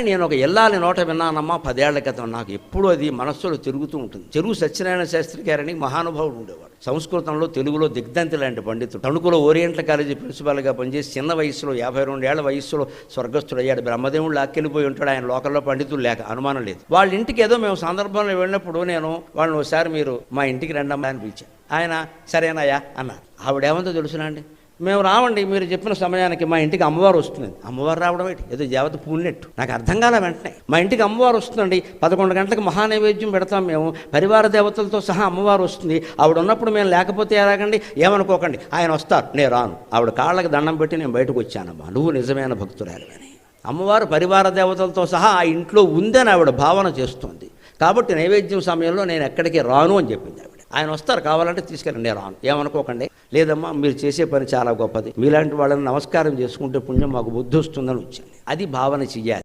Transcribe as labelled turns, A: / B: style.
A: నేను ఒక ఎల్లాలి నోట విన్నానమ్మా 10 ఏళ్ల క్రితం. నాకు ఎప్పుడూ అది మనస్సులో తిరుగుతూ ఉంటుంది. చెరువు సత్యనారాయణ శాస్త్రి గారని మహానుభావుడు ఉండేవాడు. సంస్కృతంలో తెలుగులో దిగ్ధంతి లాంటి పండితుడు. తణుకులో ఓరియంటల్ కాలేజీ ప్రిన్సిపాల్గా పనిచేసి చిన్న వయసులో 52 ఏళ్ల వయస్సులో స్వర్గస్థుడయ్యాడు. బ్రహ్మదేవుడు లాక్కెళ్ళిపోయి ఉంటాడు. ఆయన లోకల్లో పండితులు లేక అనుమానం లేదు. వాళ్ళ ఇంటికి ఏదో మేము సందర్భంలో వెళ్ళినప్పుడు నేను వాళ్ళని ఒకసారి మీరు మా ఇంటికి రండమ్మా అని పిలిచాను. ఆయన సరేనాయా అన్నారు. ఆవిడేమందో తెలుసునా అండి, మేము రావండి, మీరు చెప్పిన సమయానికి మా ఇంటికి అమ్మవారు వస్తుంది. అమ్మవారు రావడం ఏంటి, ఏదో దేవత పూనినట్టు. నాకు అర్థం కాలే. వెంటనే మా ఇంటికి అమ్మవారు వస్తుందండి, 11 గంటలకు మహానైవేద్యం పెడతాం మేము, పరివార దేవతలతో సహా అమ్మవారు వస్తుంది. ఆవిడ ఉన్నప్పుడు మేము లేకపోతే ఎలాగండి, ఏమనుకోకండి, ఆయన వస్తారు, నేను రాను. ఆవిడ కాళ్ళకి దండం పెట్టి నేను బయటకు వచ్చానమ్మా, నువ్వు నిజమైన భక్తురాలివని. అమ్మవారు పరివార దేవతలతో సహా ఆ ఇంట్లో ఉందని ఆవిడ భావన చేస్తుంది. కాబట్టి నైవేద్యం సమయంలో నేను ఎక్కడికి రాను అని చెప్పింది ఆవిడ. ఆయన వస్తారు, కావాలంటే తీసుకెళ్ళండి, నేను రాను, ఏమనుకోకండి. లేదమ్మా, మీరు చేసే పని చాలా గొప్పది, మీలాంటి వాళ్ళని నమస్కారం చేసుకుంటే పుణ్యం మాకు బుద్ధి వస్తుందని వచ్చింది. అది భావన చెయ్యాలి.